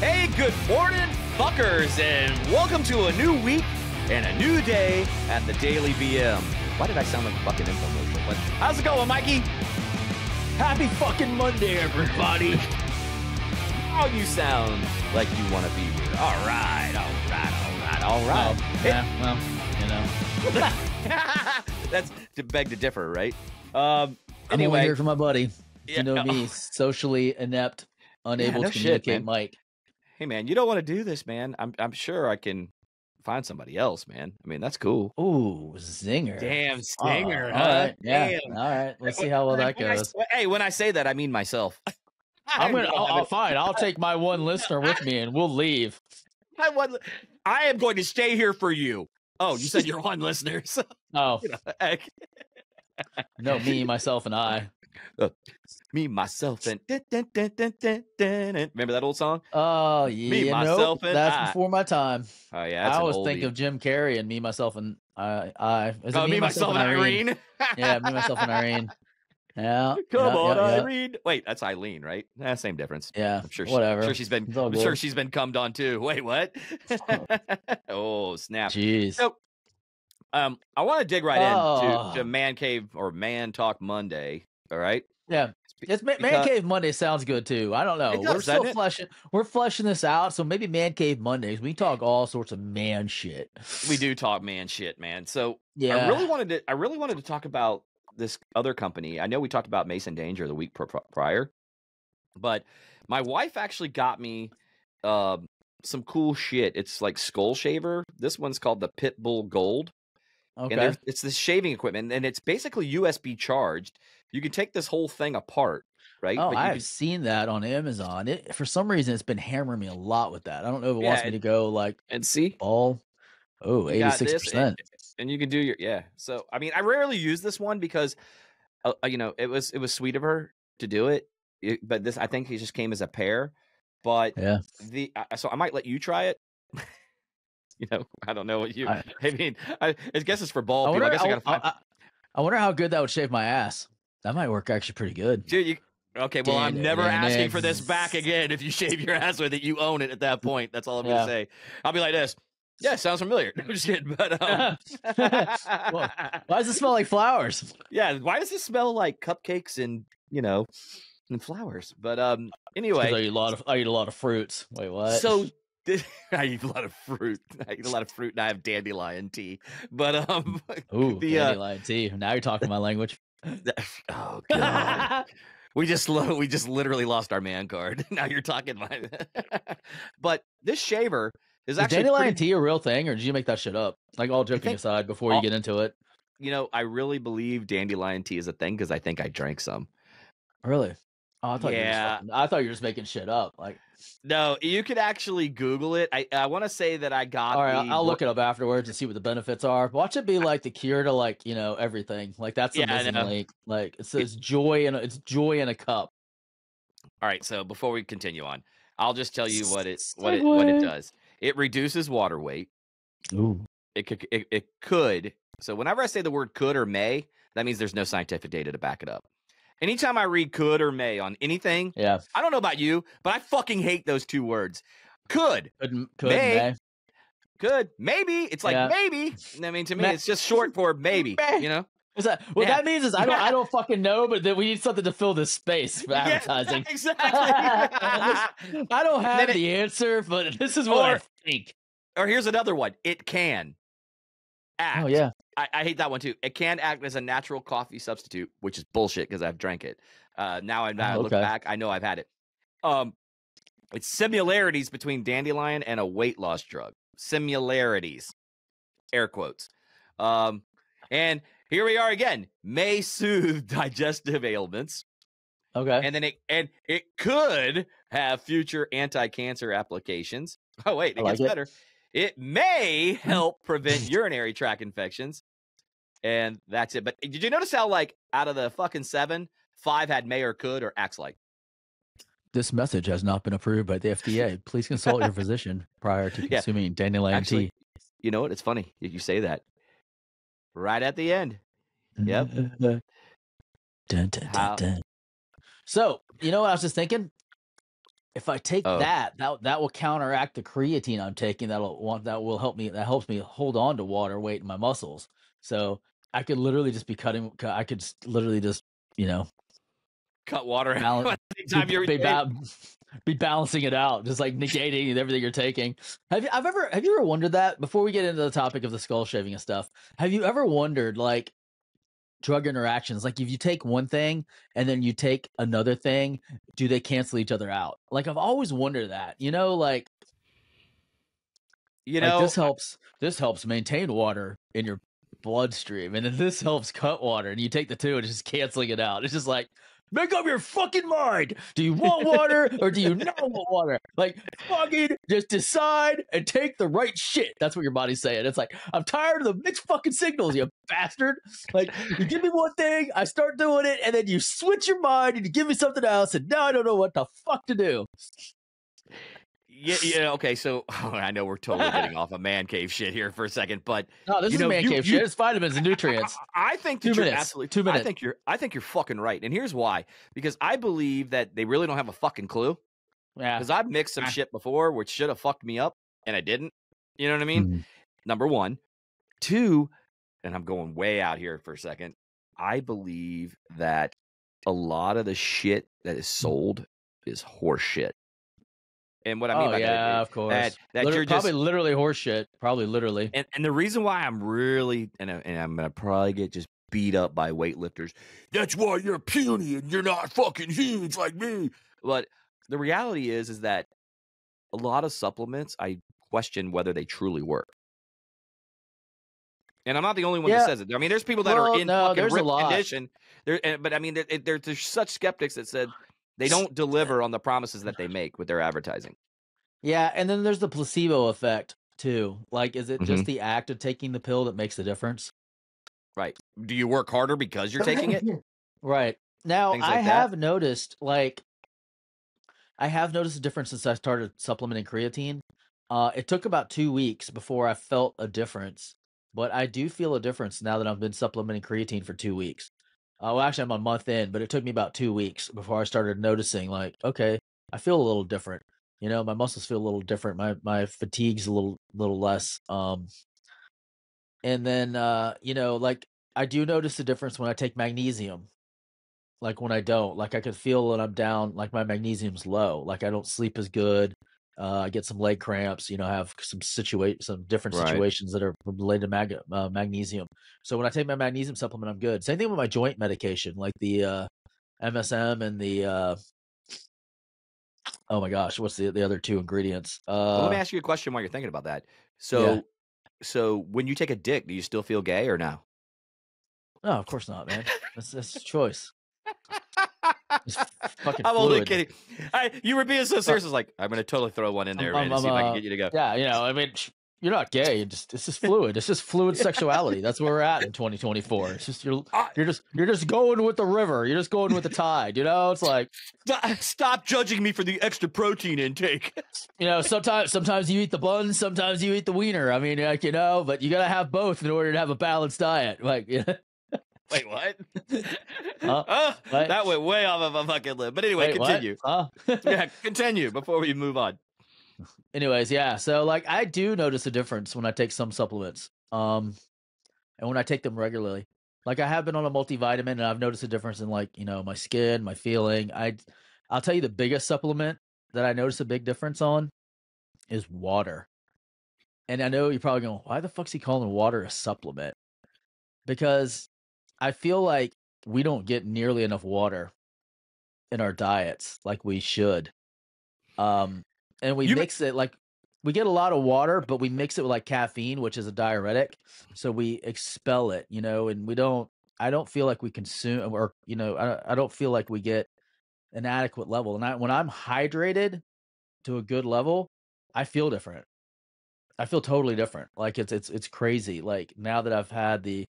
Hey, good morning, fuckers, and welcome to a new week and a new day at the Daily BM. Why did I sound like a fucking infomercial? But how's it going, Mikey? Happy fucking Monday, everybody. Oh, you sound like you want to be here. All right. Well, you know. That's to beg to differ, right? I'm only Anyway, here for my buddy. Yeah, You know me, socially inept, unable no to shit, communicate, man. Mike. Hey, man, you don't want to do this, man. I'm sure I can find somebody else, man. I mean, that's cool. Ooh, zinger. Damn stinger, All huh? right, yeah. Damn. All right, let's see how well that goes. When I say that, I mean myself. I'll fine. I'll take my one listener with me, and we'll leave. I am going to stay here for you. Oh, you said you're one listener. So, Oh, heck. no, me, myself, and I. Me, myself, and remember that old song? Oh, yeah. Me, myself, and that's I. before my time. Oh yeah, that's I an always oldie. think of Jim Carrey and me, myself, and I. Is it me, myself, and Irene. Yeah, me, myself, and Irene. Yeah. Come on, yeah. Irene. Wait, that's Eileen, right? Same difference. Yeah. I'm sure. Whatever. I'm sure she's been cummed on too. Wait, what? Oh, snap. Jeez. So, I want to dig right into Man Cave or Man Talk Monday. All right. Yeah. It's Man Cave Monday sounds good too. I don't know. Does, We're fleshing this out, so maybe Man Cave Mondays. We talk all sorts of man shit. We do talk man shit, man. So yeah, I really wanted to talk about this other company. I know we talked about Mason Danger the week prior, but my wife actually got me some cool shit. It's like skull shaver. This one's called the Pitbull Gold. Okay. And it's this shaving equipment, and it's basically USB charged. You can take this whole thing apart, right? Oh, I've seen that on Amazon. For some reason, it's been hammering me a lot with that. I don't know if it wants me to go like and see ball. Oh, 86%. And you can do your So I mean, I rarely use this one because it was sweet of her to do it, but this I think it just came as a pair. But so I might let you try it. I don't know what you. I mean, I guess it's for bald people. I guess I gotta find. I wonder how good that would shave my ass. That might work actually pretty good. Dude, okay, well, I'm never asking for this back again. If you shave your ass with it, you own it at that point. That's all I'm gonna say. I'll be like this. Yeah, sounds familiar. I'm just kidding, but well, why does it smell like flowers? Yeah, why does it smell like cupcakes and and flowers? But anyway, I eat a lot of fruits. Wait, what? So I eat a lot of fruit. And I have dandelion tea. But dandelion tea. Now you're talking my language. Oh god. we just literally lost our man card. Now you're talking my. But this shaver is actually dandelion tea a real thing, or did you make that shit up? Like, all joking aside, before you get into it. I really believe dandelion tea is a thing because I think I drank some. Really? Oh, I thought you were just making shit up. Like, no, you could actually Google it. I want to say that I got. All right, I'll look it up afterwards and see what the benefits are. Watch it be like the cure to everything. Like, that's the missing link. Like, it says joy in a cup. All right, so before we continue on, I'll just tell you what it does. It reduces water weight. Ooh. It could. So whenever I say the word could or may, that means there's no scientific data to back it up. Anytime I read could or may on anything, I don't know about you, but I fucking hate those two words. Could may. Could, maybe. It's like maybe. I mean, to me, it's just short for maybe. That means is I don't fucking know, but then we need something to fill this space for advertising. Yeah, exactly. I don't have the answer, but this is what I think. Or here's another one. It can act. Oh yeah. I hate that one too. It can act as a natural coffee substitute, which is bullshit because I've drank it. Now I look back, I know I've had it. It's similarities between dandelion and a weight loss drug. Similarities, air quotes. And here we are again. May soothe digestive ailments. Okay. And then it could have future anti-cancer applications. Oh wait, it gets better. It may help prevent urinary tract infections. And that's it. But did you notice how, like, out of the fucking 7, 5 had may or could or acts like? This message has not been approved by the FDA. Please consult your physician prior to consuming dandelion tea. You know what? It's funny you say that. Right at the end. Yep. Dun, dun, dun, dun. So, you know what I was just thinking? if I take that will counteract the creatine I'm taking. That helps me hold on to water weight in my muscles. So I could literally just be I could literally just, cut water be balancing it out, just like negating everything you're taking. Have you ever wondered that, before we get into the topic of the skull shaving and stuff, have you ever wondered, like, drug interactions, like if you take one thing and then you take another thing, do they cancel each other out? Like, I've always wondered that, like this helps maintain water in your bloodstream, and then this helps cut water, and you take the two and it's just canceling it out. It's just like, make up your fucking mind. Do you want water or do you not want water? Like, fucking just decide and take the right shit. That's what your body's saying. It's like, I'm tired of the mixed fucking signals, you bastard. Like, you give me one thing, I start doing it, and then you switch your mind and you give me something else, and now I don't know what the fuck to do. Yeah. Okay. So I know we're totally getting off of man cave shit here for a second, but no, this is man cave shit. It's vitamins and nutrients. I think that you're absolutely 2 minutes. I think you're fucking right, and here's why: because I believe that they really don't have a fucking clue. Yeah. Because I've mixed some shit before, which should have fucked me up, and I didn't. You know what I mean? Mm-hmm. Number one, two, and I'm going way out here for a second. I believe that a lot of the shit that is sold is horse shit. And what I mean by that, of course, that you're probably literally horse shit. Probably literally. And the reason why I'm really, and I'm gonna probably get just beat up by weightlifters. That's why you're puny and you're not fucking huge like me. But the reality is that a lot of supplements, I question whether they truly work. And I'm not the only one that says it. I mean, there's people that are in fucking ripped condition. But I mean, there's such skeptics that said they don't deliver on the promises that they make with their advertising. Yeah, and then there's the placebo effect too. Like, is it just the act of taking the pill that makes the difference? Right. Do you work harder because you're taking it? Right. Now, I have noticed a difference since I started supplementing creatine. It took about 2 weeks before I felt a difference, but I do feel a difference now that I've been supplementing creatine for 2 weeks. Well, actually, I'm a month in, but it took me about 2 weeks before I started noticing, like, okay, I feel a little different. My muscles feel a little different. My fatigue's a little less. And then, like, I do notice the difference when I take magnesium. Like, when I don't, like, I could feel when I'm down, like my magnesium's low. Like, I don't sleep as good. I get some leg cramps, have some different situations that are related to magnesium. So when I take my magnesium supplement, I'm good. Same thing with my joint medication, like the MSM and the oh my gosh, what's the other two ingredients? Well, let me ask you a question while you're thinking about that. So when you take a dick, do you still feel gay or no? No, of course not, man. That's a choice. Fucking I'm only kidding. You were being so serious. I was like, I'm gonna totally throw one in there, man, to see if I can get you to go. Yeah, I mean, you're not gay. It's just fluid. It's just fluid sexuality. That's where we're at in 2024. It's just you're just going with the river. You're just going with the tide. It's like, stop judging me for the extra protein intake. Sometimes you eat the buns, sometimes you eat the wiener. I mean, like, but you gotta have both in order to have a balanced diet. Like, Wait, what? What? That went way off of a fucking lip. But anyway, continue. Yeah, continue before we move on. Anyways, yeah. So, like, I do notice a difference when I take some supplements, and when I take them regularly. Like, I have been on a multivitamin, and I've noticed a difference in, like, my skin, my feeling. I'll tell you the biggest supplement that I notice a big difference on is water. And I know you're probably going, why the fuck's he calling water a supplement? Because I feel like we don't get nearly enough water in our diets like we should. And we mix it, like, we get a lot of water, but we mix it with, like, caffeine, which is a diuretic. So we expel it, and I don't feel like we consume, or, I don't feel like we get an adequate level. And when I'm hydrated to a good level, I feel different. I feel totally different. Like, it's crazy. Like, now that I've had the,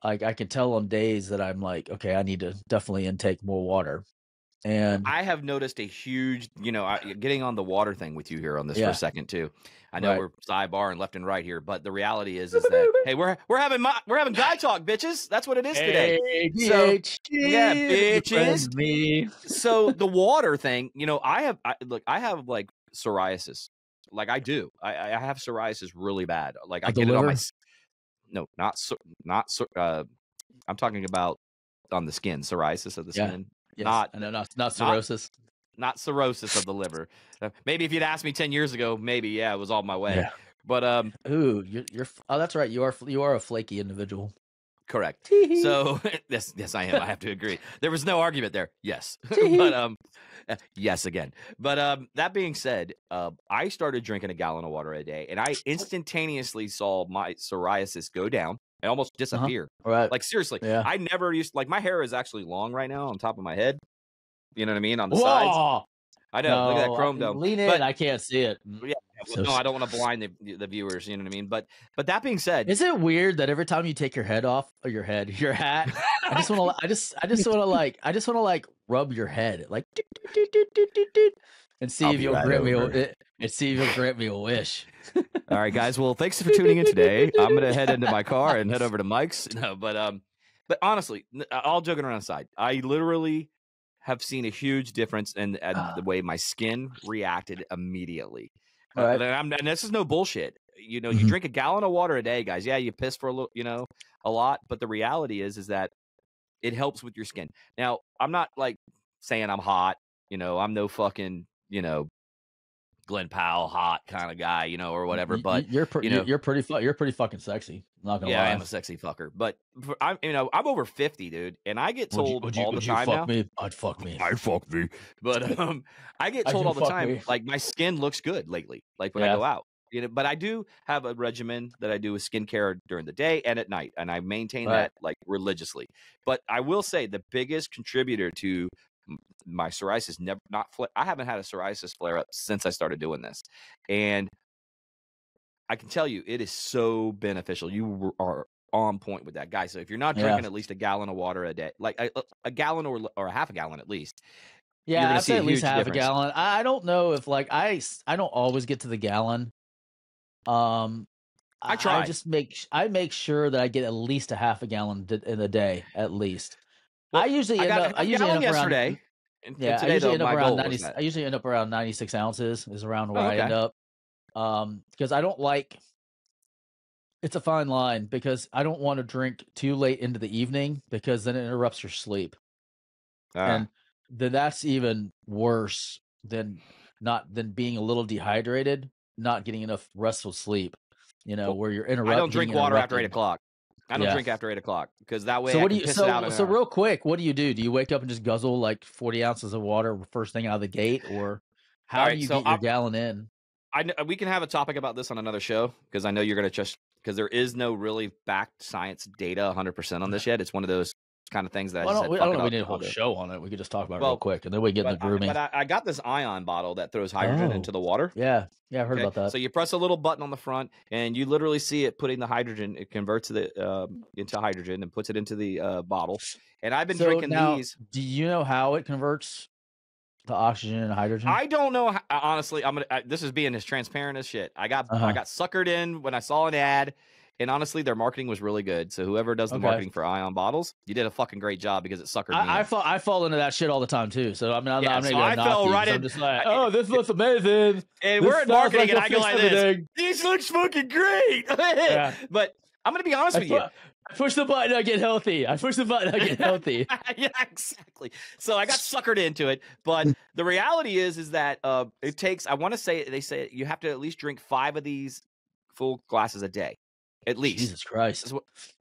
like, I can tell on days that I'm like, okay, I need to definitely intake more water. And I have noticed a huge, getting on the water thing with you here on this for a second too. I know we're sidebar and left and right here, but the reality is that hey, we're having guy talk, bitches. That's what it is today. So yeah, bitches. Me. So the water thing, I have like psoriasis. Like I do. I have psoriasis really bad. Like I get it on my I'm talking about on the skin, psoriasis of the skin. Yes. Not cirrhosis. Not cirrhosis of the liver. Maybe if you'd asked me 10 years ago, maybe it was all my way. Yeah. But ooh, you're oh, that's right. You are a flaky individual. Correct. So yes, I am. I have to agree. There was no argument there. Yes. But yes again. But that being said, I started drinking a gallon of water a day, and I instantaneously saw my psoriasis go down. I almost disappear. Right. Like seriously, I never used my hair is actually long right now on top of my head. You know what I mean? On the sides. I know. Look at that chrome dome. Lean in. I can't see it. Yeah. Well, no, I don't want to blind the viewers. You know what I mean? But that being said, is it weird that every time you take your head off or your hat, I just want to rub your head like and see if you'll grant me a wish. All right, guys. Well, thanks for tuning in today. I'm gonna head into my car and head over to Mike's. No, but honestly, all joking around aside, I literally have seen a huge difference in the way my skin reacted immediately. And this is no bullshit. You drink a gallon of water a day, guys. Yeah, you piss for a little, a lot, but the reality is that it helps with your skin. Now, I'm not like saying I'm hot. I'm no fucking, Glenn Powell hot kind of guy, or whatever. But you're pretty fucking sexy. I'm not gonna lie. I am a sexy fucker. But I'm over 50, dude, and I get told all the time now. I'd fuck me. I'd fuck me. But I get told all the time, like my skin looks good lately. Like when I go out, But I do have a regimen that I do with skincare during the day and at night, and I maintain that like religiously. But I will say the biggest contributor to my psoriasis I haven't had a psoriasis flare up since I started doing this, and I can tell you it is so beneficial. You are on point with that, guys. So if you're not drinking at least a gallon of water a day, like a gallon or a half a gallon at least, I'd say at least half a gallon. I don't know if I don't always get to the gallon. I try. I make sure that I get at least a half a gallon in a day at least. Well, I usually end up yesterday. I usually end up around 96 ounces is around where I end up. Because I don't like. It's a fine line because I don't want to drink too late into the evening because then it interrupts your sleep, and then that's even worse than being a little dehydrated, not getting enough restful sleep. Where you're interrupted. I don't drink water after 8 o'clock. I don't drink after 8 o'clock because that way. So real quick, what do you do? Do you wake up and just guzzle like 40 ounces of water first thing out of the gate, or how do you get your gallon in? We can have a topic about this on another show because I know you're going to because there is no really backed science data 100% on this yet. It's one of those kind of things that I don't know. We need a whole show on it. We could just talk about it real quick, and then we get into grooming. But I got this ion bottle that throws hydrogen into the water. Yeah, I've heard about that. So you press a little button on the front, and you literally see it putting the hydrogen. It converts it into hydrogen and puts it into the bottle. And I've been drinking these. Do you know how it converts the oxygen and hydrogen? I don't know. Honestly, this is being as transparent as shit. I got suckered in when I saw an ad. And honestly, their marketing was really good. So whoever does the marketing for ion bottles, you did a fucking great job because it suckered me. I fall into that shit all the time too. So I'm not I fell right in. I'm just like, oh, this looks amazing. And we're in marketing, and I go like this. This looks fucking great. But I'm gonna be honest with you. I push the button, I get healthy. Yeah, exactly. So I got suckered into it. But the reality is that it takes. I want to say they say you have to at least drink 5 of these full glasses a day. At least. Jesus Christ.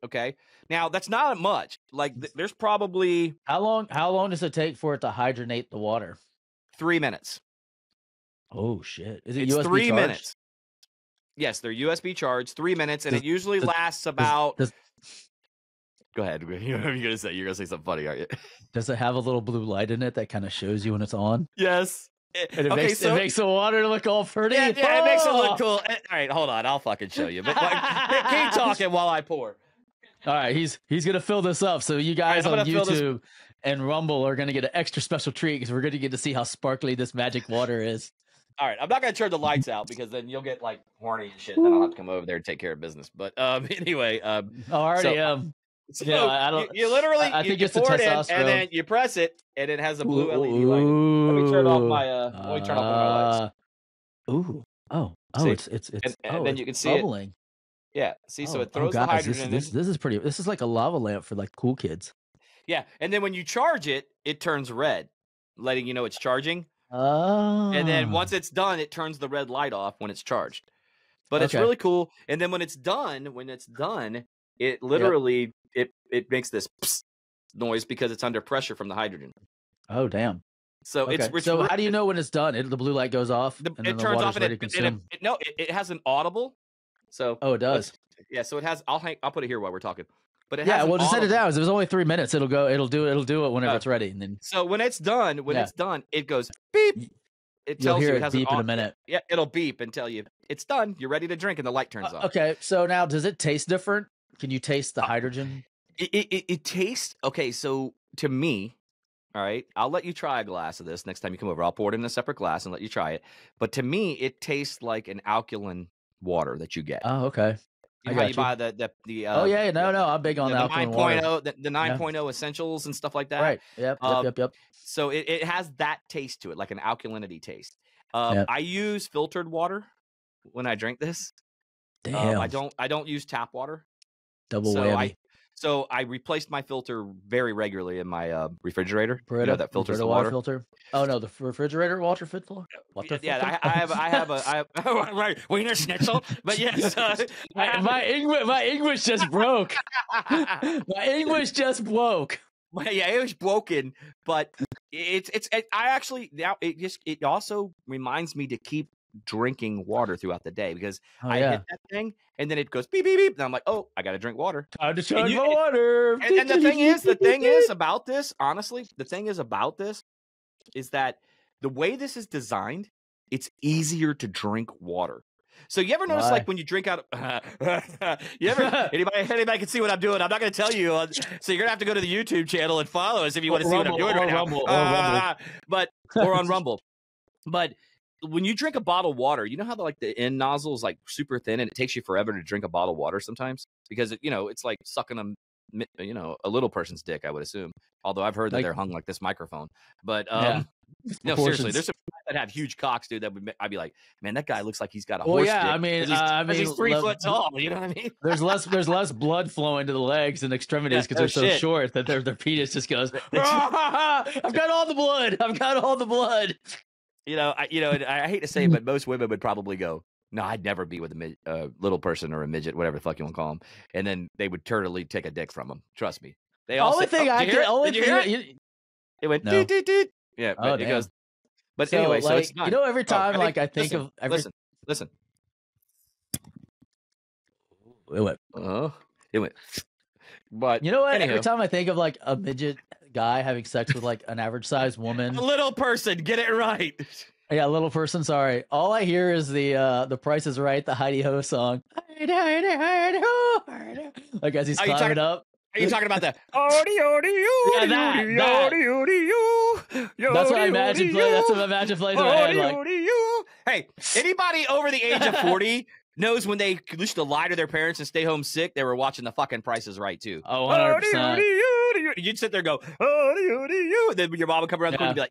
Okay. Now that's not much. Like there's probably how long does it take for it to hydrogenate the water? 3 minutes. Oh shit. Is it it's USB 3 charged? minutes. Yes, they're USB charged. 3 minutes, and it usually lasts about. Go ahead. You're gonna say something funny, aren't you? Does it have a little blue light in it that kind of shows you when it's on? Yes. And it makes the water look all pretty. Yeah, it makes it look cool. All right, hold on. I'll fucking show you. But keep talking while I pour. All right, he's gonna fill this up. So you guys on YouTube, and Rumble are going to get an extra special treat because we're going to get to see how sparkly this magic water is. All right, I'm not going to turn the lights out because then you'll get like horny and shit. And then I'll have to come over there and take care of business. But anyway, I already am. So yeah, I don't. You literally, I think it's the testosterone, and then you press it, and it has a blue LED light. Let me turn off my. Let me turn off my lights. See? It's and then you can see bubbling. Yeah, see, so it throws the hydrogen. This is pretty. This is like a lava lamp for like cool kids. Yeah, and then when you charge it, it turns red, letting you know it's charging. Oh. And then once it's done, it turns the red light off when it's charged. But it's really cool. And then when it's done, it literally it makes this noise because it's under pressure from the hydrogen. Oh damn! So so how do you know when it's done? The blue light goes off. And it turns off, and it has an audible. So it does. Yeah, so it has. I'll put it here while we're talking. But it just set it down. It was only 3 minutes. It'll do it whenever it's ready. And then so when it's done, it goes beep. It tells you it has beep in a minute. Yeah, it'll beep and tell you it's done. You're ready to drink, and the light turns off. Okay, so now does it taste different? Can you taste the hydrogen? It tastes okay. So to me, all right, I'll let you try a glass of this next time you come over. I'll pour it in a separate glass and let you try it. But to me, it tastes like an alkaline water that you get. Oh, okay. You know how you buy the I'm big on the alkaline 9.0 the 9.0 essentials and stuff like that. Right. Yep. So it has that taste to it, like an alkalinity taste. I use filtered water when I drink this. Damn. I don't use tap water. Double whammy. So I replaced my filter very regularly in my refrigerator. You know, that filters the water filter. Oh no, the refrigerator water filter. Yeah, I have right wiener schnitzel. But yes, my English just broke. My English just broke. Yeah, it was broken, but it also reminds me to keep drinking water throughout the day because I hit that thing and then it goes beep beep beep and I'm like, oh, I gotta drink water. Time to chug my water. And the thing is about this, honestly, is that the way this is designed, it's easier to drink water. So you ever notice, like when you drink out, anybody can see what I'm doing. I'm not going to tell you, so you're going to have to go to the YouTube channel and follow us if you want to see what I'm doing right now. Or on Rumble. But when you drink a bottle of water, you know how the end nozzle is like super thin, and it takes you forever to drink a bottle of water sometimes because it's like sucking a little person's dick, I would assume. Although I've heard that they're hung like this microphone, but no, seriously, there's some that have huge cocks, dude. I'd be like, man, that guy looks like he's got a horse dick. I mean, he's 3 foot tall. You know what I mean? There's less blood flowing to the legs and extremities because they're so short that their penis just goes. I've got all the blood. I've got all the blood. I hate to say it, but most women would probably go, no, I'd never be with a little person or a midget, whatever the fuck you want to call them. And then they would totally take a dick from them. Trust me. They all only thing I can. It went doot, doot, doot. Yeah, but it goes. But so, anyway, so it's not. Every time I think of listen. It went. It went. But you know what? Anyhow, every time I think of like a midget guy having sex with like an average sized woman, a little person, get it right. Yeah, little person. Sorry, all I hear is the Price is Right, the Heidi Ho song. Like as he's climbing up. Are you talking about that? That's what I imagine playing. That's what I imagine playing in my head. Like. Hey, anybody over the age of 40 knows when they used to lie to their parents and stay home sick, they were watching the fucking Price is Right too. Oh, 100%. You'd sit there and go, then your mom would come around the corner and be like,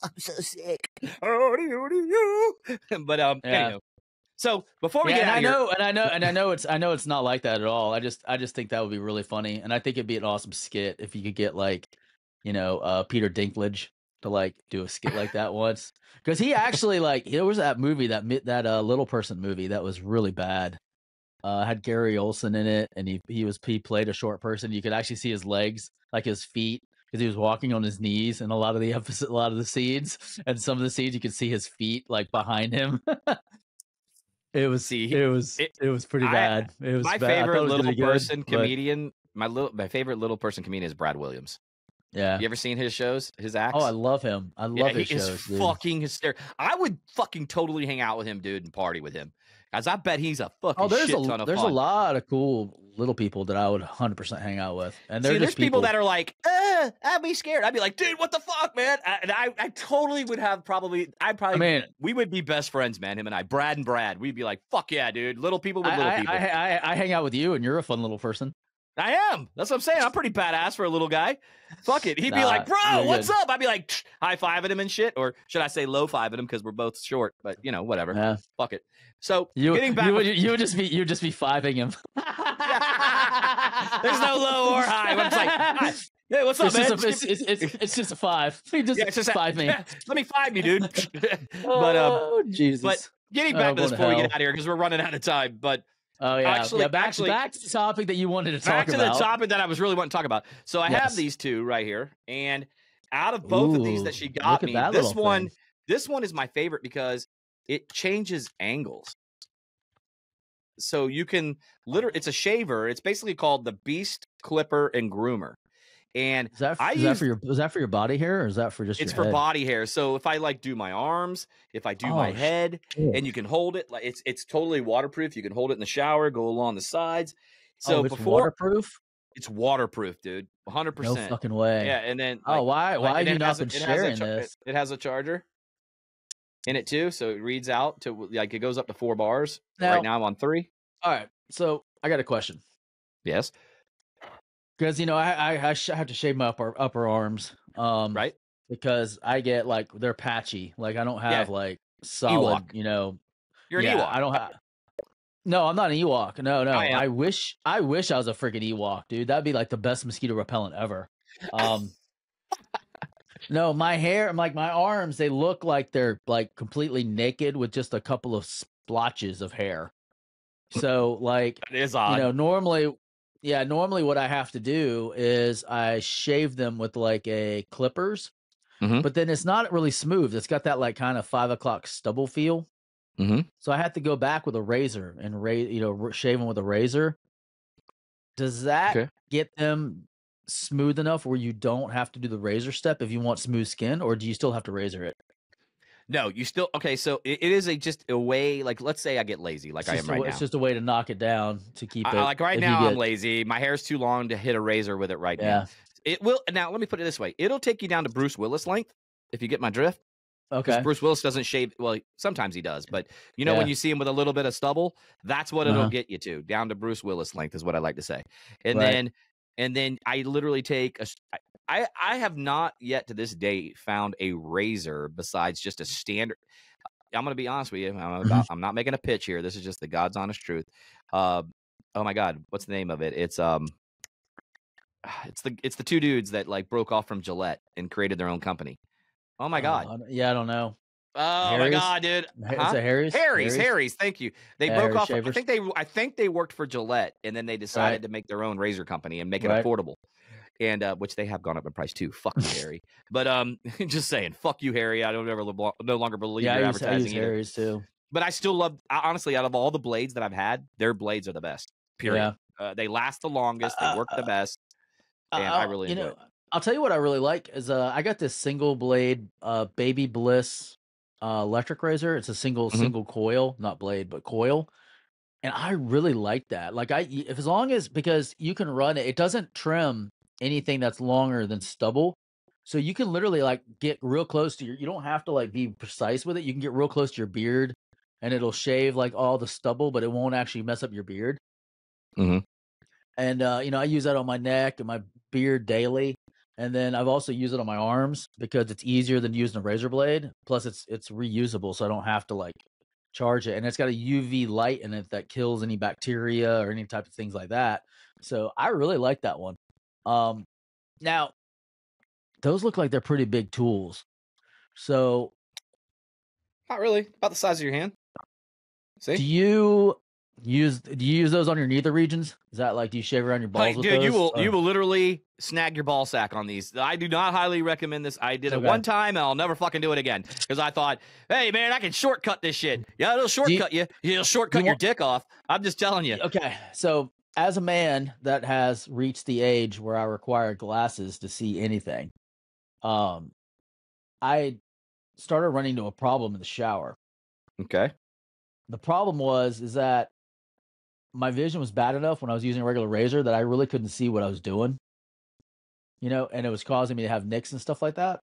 I'm so sick. But anyhow. So before we get out I know it's not like that at all. I just think that would be really funny, and I think it'd be an awesome skit if you could get like, Peter Dinklage to like do a skit like that once, because he actually there was that movie that Little Person movie that was really bad. Had Gary Olson in it, and he played a short person. You could actually see his legs, like his feet, because he was walking on his knees in a lot of the scenes, and some of the scenes you could see his feet like behind him. It was pretty bad. It was my favorite little person comedian. My favorite little person comedian is Brad Williams. Yeah, you ever seen his shows? His acts? Oh, I love him. I love his shows. He's fucking hysterical. I would fucking totally hang out with him, dude, and party with him. As I bet he's a fucking shit ton of fun. There's a lot of cool little people that I would 100% hang out with, and they're there's just people that are like, I'd be scared. I'd be like, dude, what the fuck, man? I totally would have we would be best friends, man. Him and I, Brad and Brad, we'd be like, fuck yeah, dude. Little people with little people. I hang out with you, and you're a fun little person. I am. That's what I'm saying. I'm pretty badass for a little guy. Fuck it. He'd be like, bro, what's up? I'd be like, high-fiving him and shit. Or should I say low-fiving him because we're both short? But, whatever. Yeah. Fuck it. So, getting back... You would just be fiving him. There's no low or high. I'm just like, hey, what's up, man? It's just a five. It's just five me. Yeah, let me five you, dude. Jesus. But getting back to this before we get out of here because we're running out of time. But back to the topic that you wanted to talk about. Back to the topic that I was really wanting to talk about. So I have these two right here, and out of both of these that she got me, this one is my favorite because it changes angles. So you can it's a shaver. It's basically called the Beast Clipper and Groomer. And is that for your body hair, or is that for just it's your for head? Body hair. So if I do my arms, if I do my head, and you can hold it, like it's totally waterproof. You can hold it in the shower, go along the sides. So it's waterproof? It's waterproof, dude. 100%. No fucking way. Yeah, and then why have you not been sharing this? It has a charger in it too, so it reads out to it goes up to 4 bars. Right now I'm on 3. All right, so I got a question. Yes. Because I have to shave my upper arms, right? Because I get they're patchy. I don't have solid. Ewok. You're an Ewok. I don't have. No, I'm not an Ewok. No. I wish I was a freaking Ewok, dude. That'd be the best mosquito repellent ever. No, my hair, my arms, they look like they're completely naked with just a couple of splotches of hair. So that is odd. Normally what I have to do is I shave them with a clippers, but then it's not really smooth. It's got that kind of 5 o'clock stubble feel. So I have to go back with a razor and shave them with a razor. Does that get them smooth enough where you don't have to do the razor step if you want smooth skin, or do you still have to razor it? No, you still so it is just a way. Let's say I get lazy, I am right now. It's just a way to knock it down to keep it. Right now, I'm lazy. My hair's too long to hit a razor with it right now. It will. Now, let me put it this way: it'll take you down to Bruce Willis length if you get my drift. Okay. Bruce Willis doesn't shave. Well, sometimes he does, but when you see him with a little bit of stubble, that's what it'll get you to, down to Bruce Willis length is what I like to say. And then I literally take I have not yet to this day found a razor besides just a standard. I'm going to be honest with you. I'm not making a pitch here. This is just the God's honest truth. Oh my God, what's the name of it? It's the two dudes that broke off from Gillette and created their own company. Oh my God. I don't know. Oh Harry's? My God, dude. It's a Harry's? Harry's. Thank you. They broke off. Shavers. I think they worked for Gillette, and then they decided to make their own razor company and make it affordable. And which they have gone up in price too. Fuck you, Harry. But just saying, fuck you, Harry. I don't ever no longer believe your advertising. I use Harry's too. But I still love. Honestly, out of all the blades that I've had, their blades are the best. Period. Yeah. They last the longest. They work the best. And I really enjoy it. I'll tell you what I really like is I got this single blade Baby Bliss electric razor. It's a single coil, not blade, but coil. And I really like that. Because you can run it, it doesn't trim anything that's longer than stubble. So you can literally get real close to you don't have to be precise with it. You can get real close to your beard and it'll shave all the stubble, but it won't actually mess up your beard. And I use that on my neck and my beard daily. And then I've also used it on my arms because it's easier than using a razor blade. Plus it's reusable, so I don't have to charge it. And it's got a UV light in it that kills any bacteria or any type of things like that. So I really like that one. Now those look like they're pretty big tools. So not really, about the size of your hand. See? Do you use those on your nether regions? Is that do you shave around your balls with dude, those? You will literally snag your ball sack on these. I do not highly recommend this. I did it one time and I'll never fucking do it again because I thought, hey man, I can shortcut this shit. Yeah, it'll shortcut you. It'll shortcut your dick off. I'm just telling you. Okay, so as a man that has reached the age where I require glasses to see anything, I started running into a problem in the shower. Okay. The problem is that my vision was bad enough when I was using a regular razor that I really couldn't see what I was doing. You know, and it was causing me to have nicks and stuff like that.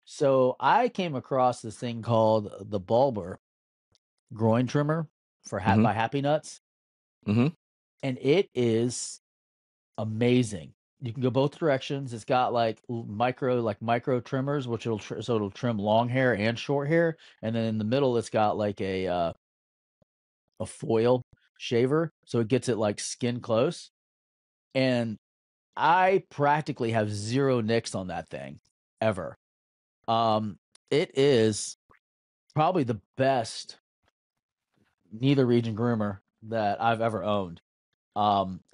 So I came across this thing called the Bulber groin trimmer for by Happy Nuts. And it is amazing. You can go both directions. It's got like micro trimmers, which it'll trim long hair and short hair. And then in the middle, it's got like a foil shaver, so it gets it like skin close. And I practically have 0 nicks on that thing ever. It is probably the best neither region groomer that I've ever owned.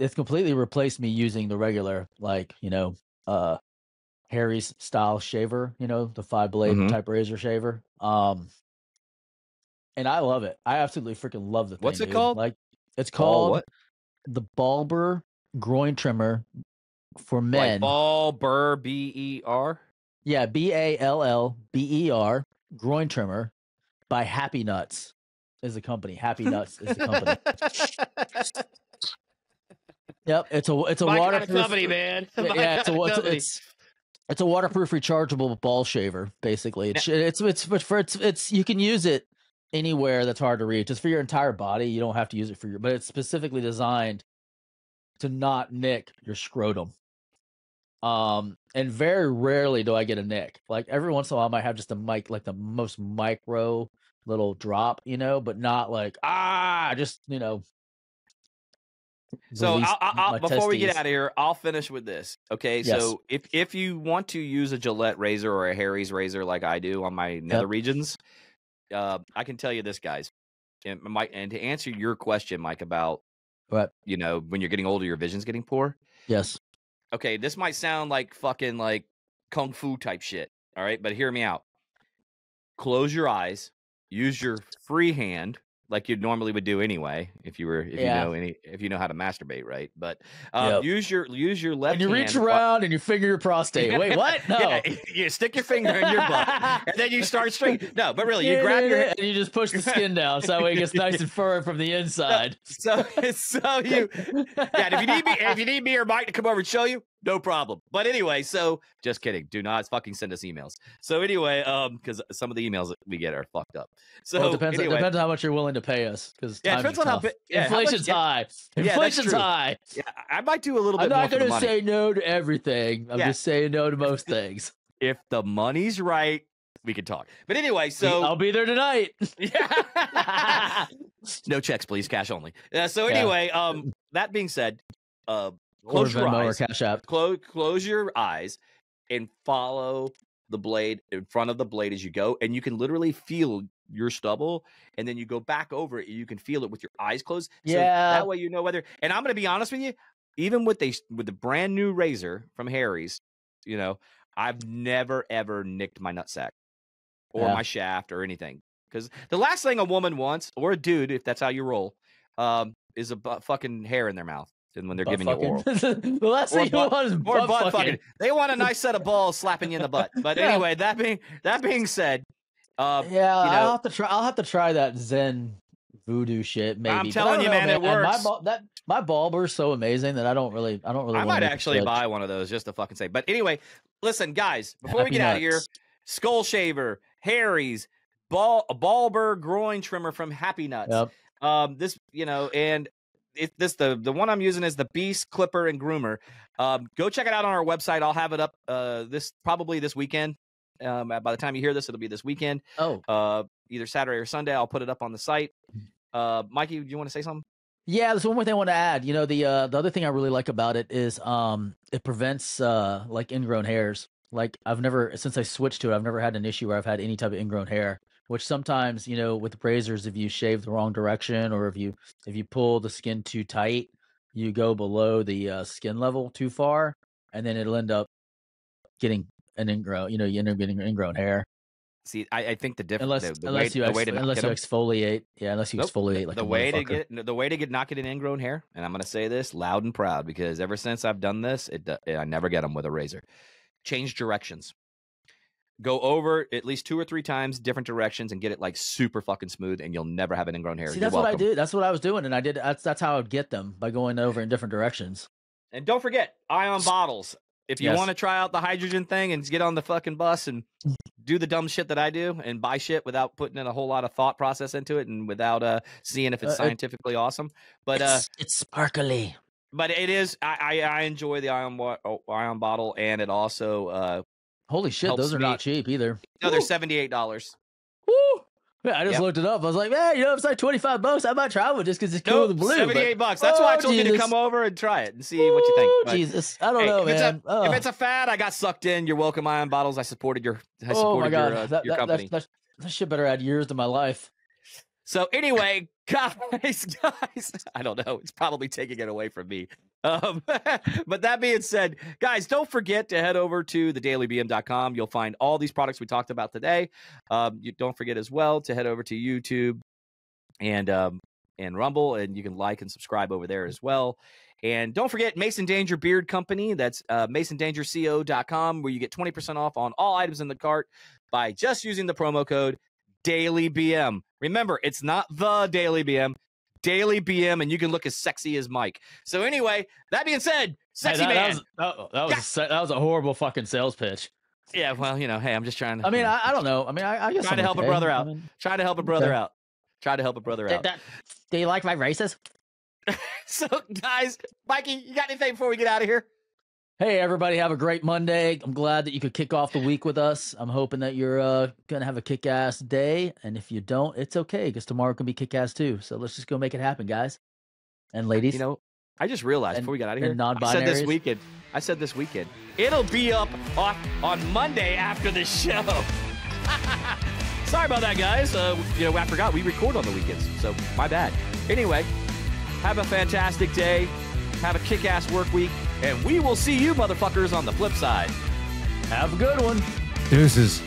It's completely replaced me using the regular, like, you know, Harry's style shaver, you know, the 5-blade type razor shaver. And I love it. I absolutely freaking love the thing. What's it called? Like, it's called the Bulber groin trimmer for men. Like Bulber, B-E-R? Yeah, BALLBER groin trimmer by Happy Nuts is the company. Happy Nuts is the company. Yep, it's a waterproof company, man. Yeah, it's a waterproof rechargeable ball shaver. Basically, it's you can use it anywhere that's hard to reach. It's for your entire body. You don't have to use it for but it's specifically designed to not nick your scrotum. And very rarely do I get a nick. Like every once in a while, I might have just like the most micro little drop, you know, but not like just, you know. So before we get out of here, I'll finish with this. Okay, yes. So if you want to use a Gillette razor or a Harry's razor like I do on my nether regions, I can tell you this, guys, and to answer your question, Mike, about you know, when you're getting older, your vision's getting poor. Yes. Okay, this might sound like fucking like kung fu type shit. All right, but hear me out. Close your eyes. Use your free hand like you normally would do anyway, if you know how to masturbate, right? But use your left hand. And you reach around and you finger your prostate. Wait, what? No. Yeah, you stick your finger in your butt, and then you start stringing. No, but really, you grab your and you just push the skin down, so that way it gets nice and firm from the inside. So you, if you need me or Mike to come over and show you, no problem. But anyway, so just kidding. Do not fucking send us emails. So anyway, because some of the emails that we get are fucked up. So it depends on how much you're willing to pay us. Because it depends on how inflation's high. Inflation's high. Yeah, I might do a little bit. I'm not going to say no to everything. I'm just saying no to most things. If the money's right, we can talk. But anyway, so I'll be there tonight. Yeah. No checks, please. Cash only. So anyway, that being said, close your eyes. Cash app. Close your eyes and follow the blade in front of the blade as you go, and you can literally feel your stubble, and then you go back over it. And you can feel it with your eyes closed. So that way you know whether. And I'm going to be honest with you, even with the brand new razor from Harry's, you know, I've never ever nicked my nutsack or my shaft or anything, because the last thing a woman wants, or a dude, if that's how you roll, is a fucking hair in their mouth. And when they're giving you oral, the last thing you want is butt fucking. They want a nice set of balls slapping you in the butt. But anyway, that being said, I'll have to try that Zen voodoo shit. Maybe I'm telling you, man, it works. My Bulber is so amazing that I don't really. I might actually buy one of those just to fucking say. But anyway, listen, guys, before we get out of here, skull shaver, Harry's, Bulber groin trimmer from Happy Nuts. Yep. This, you know, and. The one I'm using is the Beast Clipper and Groomer. Go check it out on our website. I'll have it up probably this weekend. By the time you hear this, it'll be this weekend. Either Saturday or Sunday. I'll put it up on the site. Mikey, do you want to say something? Yeah, there's one more thing I want to add. You know, the other thing I really like about it is it prevents like ingrown hairs. Like since I switched to it, I've never had an issue where I've had any type of ingrown hair. Which sometimes, you know, with razors, if you shave the wrong direction or if you pull the skin too tight, you go below the skin level too far, and then it'll end up getting an ingrown. You know, you end up getting ingrown hair. See, I think the difference unless you exfoliate. Yeah, unless you exfoliate like the way to get not get an ingrown hair. And I'm going to say this loud and proud, because ever since I've done this, I never get them with a razor. Change directions. go over at least 2 or 3 times, different directions, and get it like super fucking smooth, and you'll never have an ingrown hair. See, that's what I did. That's what I was doing, and I did. That's how I would get them, by going over in different directions. And don't forget, ion bottles. If you want to try out the hydrogen thing and get on the fucking bus and do the dumb shit that I do and buy shit without putting in a whole lot of thought process into it and without seeing if it's scientifically awesome, but it's sparkly. But it is. I enjoy the ion bottle, and it also holy shit, those are not cheap either. No, they're $78. Woo! Yeah, I just looked it up. I was like, man, you know, it's like $25. I might try one just because it's cool with the blue. $78. That's why I told you to come over and try it and see what you think. But, Jesus, I don't know, man. If it's a fad, I got sucked in. You're welcome, ion bottles. I supported your. Your company. That shit better add years to my life. So anyway, guys, I don't know. It's probably taking it away from me. But that being said, guys, don't forget to head over to thedailybm.com. You'll find all these products we talked about today. You don't forget as well to head over to YouTube and Rumble, and you can like and subscribe over there as well. And don't forget Mason Danger Beard Company. That's masondangerco.com, where you get 20% off on all items in the cart by just using the promo code DailyBM. Remember, it's not the Daily BM, Daily BM, and you can look as sexy as Mike. So anyway, that being said, sexy man. That was a horrible fucking sales pitch. Yeah, well, you know, hey, I'm just trying to. I mean, I don't know. I mean, I guess trying to help a brother out. Trying to help a brother out. Try to help a brother out. Do you like my races? So, guys, Mikey, you got anything before we get out of here? Hey, everybody, have a great Monday. I'm glad that you could kick off the week with us. I'm hoping that you're going to have a kick-ass day. And if you don't, it's okay, because tomorrow can be kick-ass too. So let's just go make it happen, guys. And ladies. You know, I just realized before we got out of here, I said this weekend. It'll be up on Monday after the show. Sorry about that, guys. You know, I forgot we record on the weekends, so my bad. Anyway, have a fantastic day. Have a kick-ass work week. And we will see you motherfuckers on the flip side. Have a good one. Deuces.